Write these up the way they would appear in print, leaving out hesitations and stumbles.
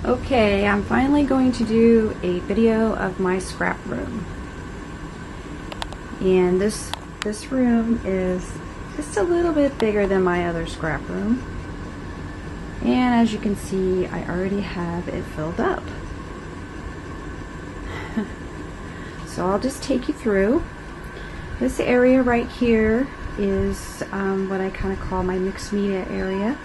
Okay, I'm finally going to do a video of my scrap room. And this room is just a little bit bigger than my other scrap room. And as you can see, I already have it filled up. So I'll just take you through. This area right here is what I kind of call my mixed media area.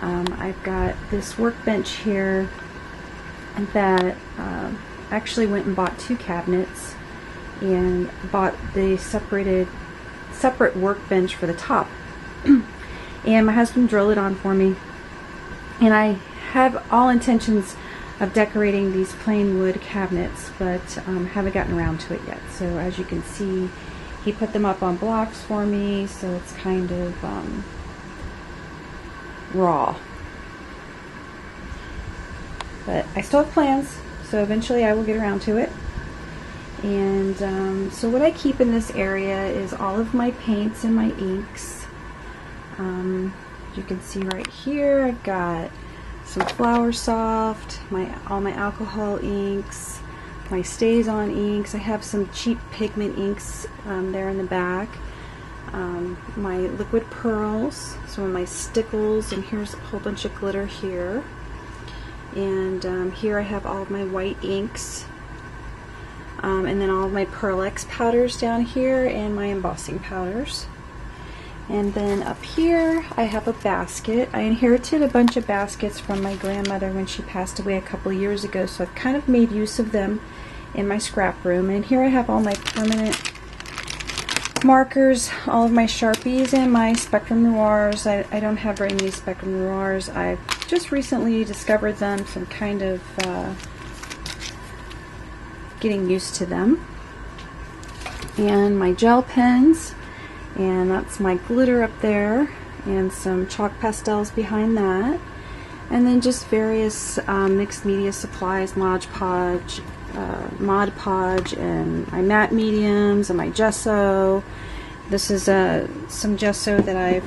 I've got this workbench here that actually went and bought 2 cabinets and bought the separate workbench for the top. And my husband drilled it on for me, and I have all intentions of decorating these plain wood cabinets, but haven't gotten around to it yet. So as you can see, he put them up on blocks for me, so it's kind of raw. But I still have plans, so eventually I will get around to it. And so what I keep in this area is all of my paints and my inks. You can see right here I've got some Flower Soft, all my alcohol inks, my StazOn inks. I have some cheap pigment inks there in the back. My liquid pearls, some of my stickles, and here's a whole bunch of glitter here. And here I have all of my white inks, and then all of my Pearl X powders down here, and my embossing powders. And then up here I have a basket. I inherited a bunch of baskets from my grandmother when she passed away a couple of years ago, so I've kind of made use of them in my scrap room. And here I have all my permanent markers, all of my Sharpies, and my Spectrum Noirs. I don't have very many Spectrum Noirs. I've just recently discovered them, so I'm kind of getting used to them. And my gel pens, and that's my glitter up there, and some chalk pastels behind that. And then just various mixed media supplies, Mod Podge, and my matte mediums, and my gesso. This is some gesso that I've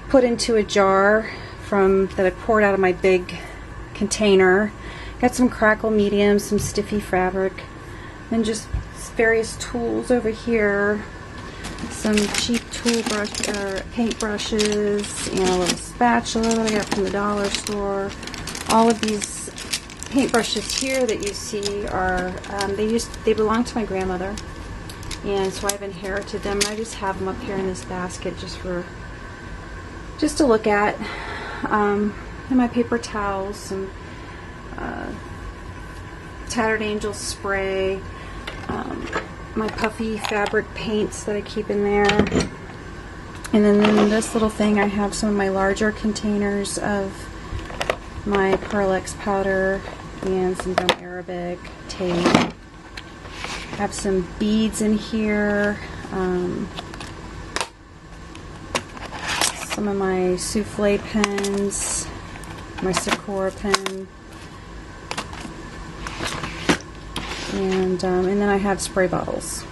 put into a jar that I poured out of my big container. Got some crackle mediums, some stiffy fabric, and just various tools over here. Some cheap paint brushes, and a little spatula that I got from the dollar store. All of these paint brushes here that you see are they belong to my grandmother, and so I've inherited them. I just have them up here in this basket just to look at. And my paper towels, some Tattered Angel spray, my puffy fabric paints that I keep in there. And then in this little thing I have some of my larger containers of my Pearl X powder and some gum Arabic tape. I have some beads in here, some of my souffle pens, my Sakura pen, and then I have spray bottles.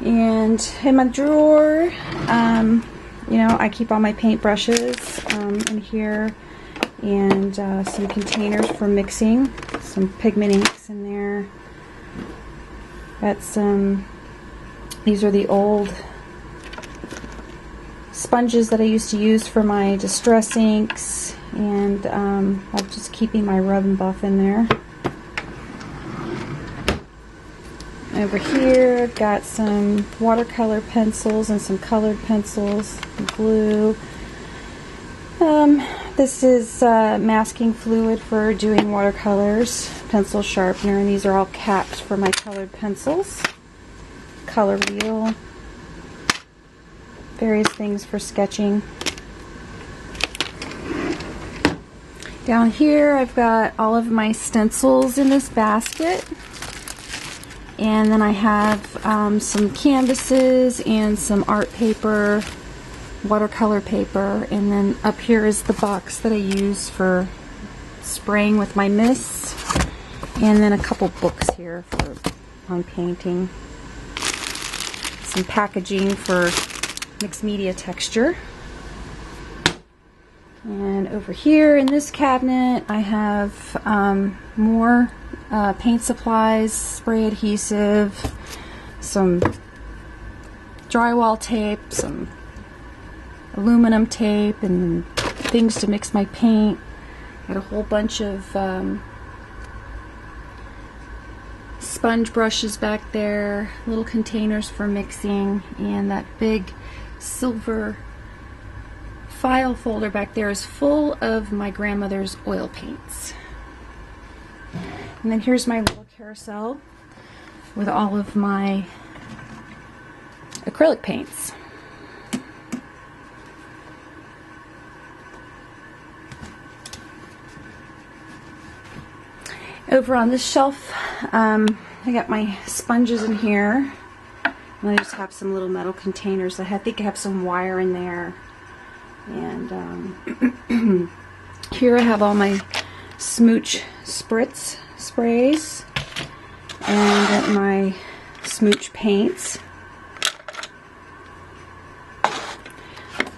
And in my drawer, you know, I keep all my paint brushes in here, and some containers for mixing, some pigment inks in there. Got some, these are the old sponges that I used to use for my distress inks, and I'm just keeping my rub and buff in there. Over here I've got some watercolor pencils and some colored pencils, glue. This is masking fluid for doing watercolors, pencil sharpener, and these are all caps for my colored pencils, color wheel, various things for sketching. Down here I've got all of my stencils in this basket, and then I have some canvases and some art paper, watercolor paper, and then up here is the box that I use for spraying with my mists, and then a couple books here on painting, some packaging for mixed media texture. And over here in this cabinet I have more paint supplies, spray adhesive, some drywall tape, some aluminum tape, and things to mix my paint. Got a whole bunch of sponge brushes back there, little containers for mixing, and that big silver file folder back there is full of my grandmother's oil paints. And then here's my little carousel with all of my acrylic paints. Over on this shelf, I got my sponges in here, and I just have some little metal containers. I think I have some wire in there. And here I have all my Smooch Spritz sprays and my Smooch paints,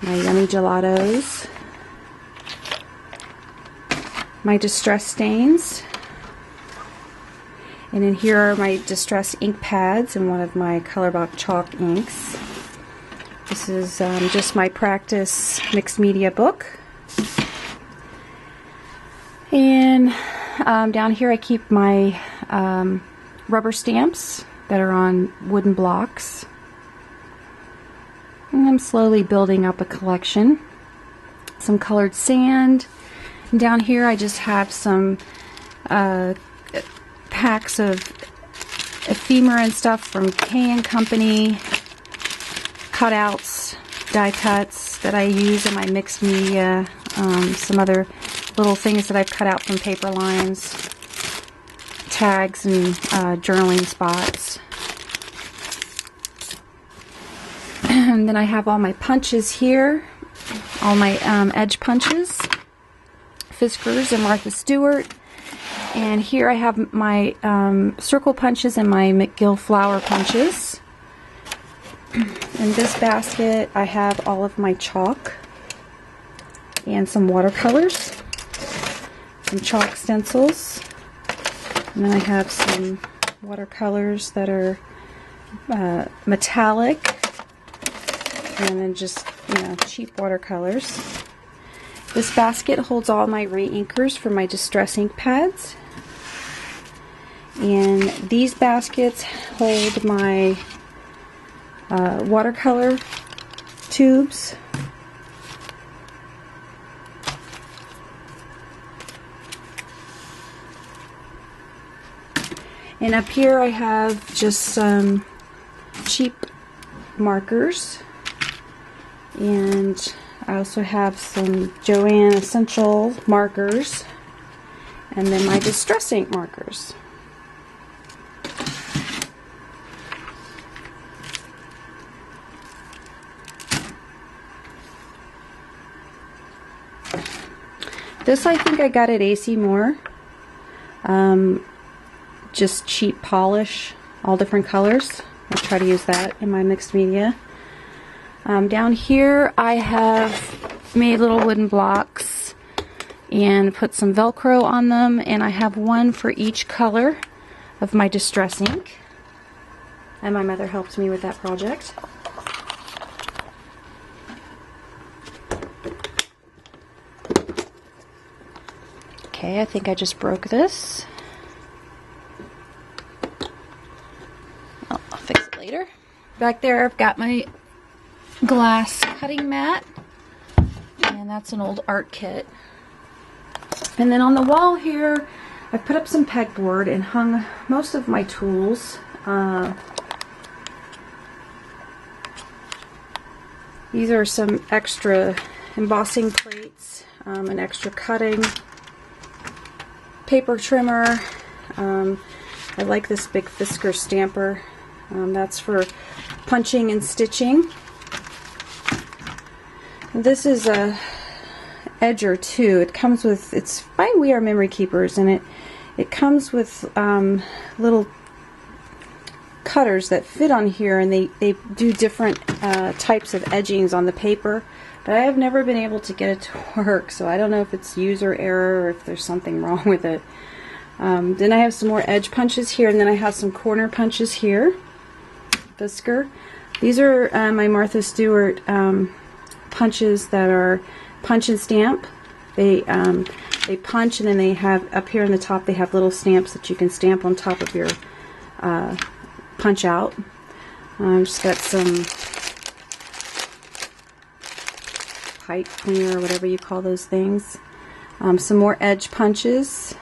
my Yummy Gelatos, my Distress stains, and in here are my Distress ink pads and one of my Colorblock chalk inks. This is just my practice mixed media book. And down here I keep my rubber stamps that are on wooden blocks. And I'm slowly building up a collection. Some colored sand. And down here I just have some packs of ephemera and stuff from K & Company, cutouts, die cuts that I use in my mixed media, some other little things that I've cut out from paper lines, tags and journaling spots. And then I have all my punches here, all my edge punches, Fiskars and Martha Stewart. And here I have my circle punches and my McGill flower punches. In this basket I have all of my chalk and some watercolors, some chalk stencils, and then I have some watercolors that are metallic, and then just, you know, cheap watercolors. This basket holds all my re-inkers for my Distress ink pads, and these baskets hold my watercolor tubes, and up here I have just some cheap markers, and I also have some Joann Essential markers, and then my Distress ink markers. This I think I got at AC Moore. Just cheap polish, all different colors. I try to use that in my mixed media. Down here I have made little wooden blocks and put some Velcro on them, and I have one for each color of my Distress ink. And my mother helped me with that project. Okay, I think I just broke this. Oh, I'll fix it later. Back there I've got my glass cutting mat, and that's an old art kit. And then on the wall here I've put up some pegboard and hung most of my tools. These are some extra embossing plates, an extra cutting, paper trimmer. I like this big Fiskar stamper. That's for punching and stitching. This is a edger too. It comes with, it's by We Are Memory Keepers, and it comes with little cutters that fit on here, and they do different types of edgings on the paper. but I have never been able to get it to work, so I don't know if it's user error or if there's something wrong with it. Then I have some more edge punches here, and then I have some corner punches here. Fisker. These are my Martha Stewart punches that are punch and stamp. They punch, and then they have up here in the top they have little stamps that you can stamp on top of your punch out. Just got some pipe cleaner or whatever you call those things. Some more edge punches.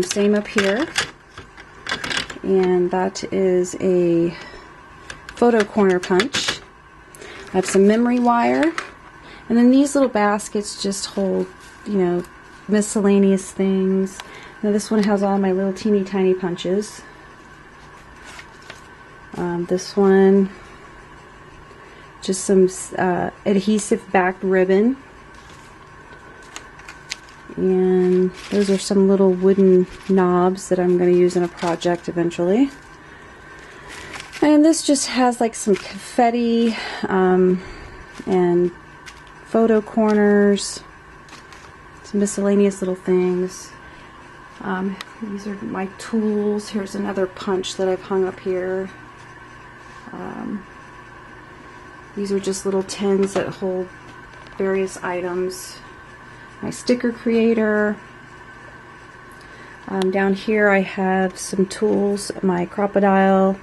Same up here. And that is a photo corner punch. I have some memory wire. And then these little baskets just hold, you know, miscellaneous things. Now this one has all my little teeny tiny punches. This one, just some adhesive backed ribbon. And those are some little wooden knobs that I'm going to use in a project eventually. And this just has like some confetti and photo corners, some miscellaneous little things. These are my tools. Here's another punch that I've hung up here. These are just little tins that hold various items. My sticker creator. Down here I have some tools, my crocodile.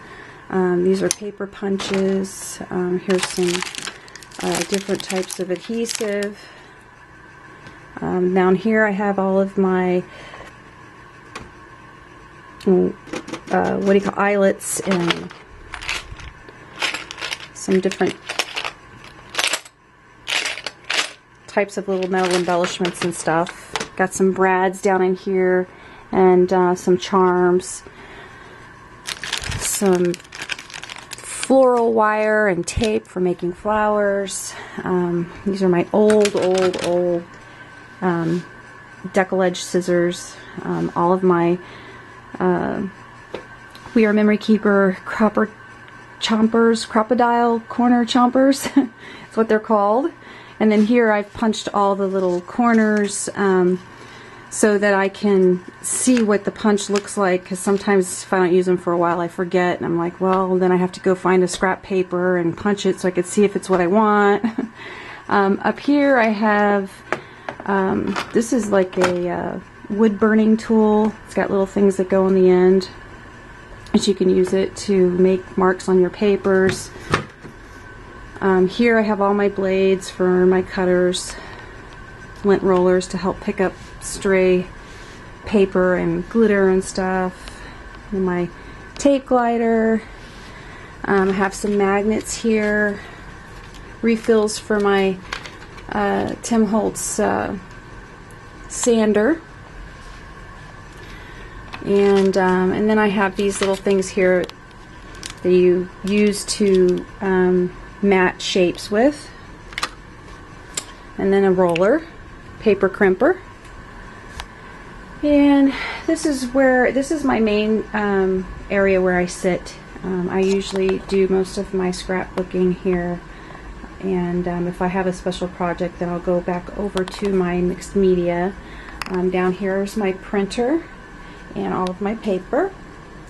These are paper punches. Here's some different types of adhesive. Down here I have all of my what do you call eyelets and some different types of little metal embellishments and stuff. Got some brads down in here and some charms, some floral wire and tape for making flowers. These are my old deckle-edge scissors. All of my We Are Memory Keeper crocodile corner chompers. That's what they're called. And then here I've punched all the little corners so that I can see what the punch looks like, because sometimes if I don't use them for a while I forget, and I'm like, well, then I have to go find a scrap paper and punch it so I can see if it's what I want. Up here I have, this is like a wood burning tool. It's got little things that go on the end, and you can use it to make marks on your papers. Here I have all my blades for my cutters, lint rollers to help pick up stray paper and glitter and stuff, and my tape glider. I have some magnets here, refills for my Tim Holtz sander, and then I have these little things here that you use to mat shapes with, and then a roller, paper crimper. And this is my main area where I sit. I usually do most of my scrapbooking here, and if I have a special project, then I'll go back over to my mixed media. Down here is my printer and all of my paper.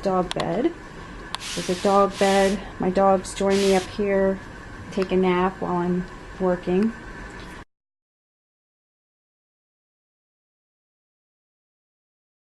Dog bed. There's a dog bed. My dogs join me up here, take a nap while I'm working.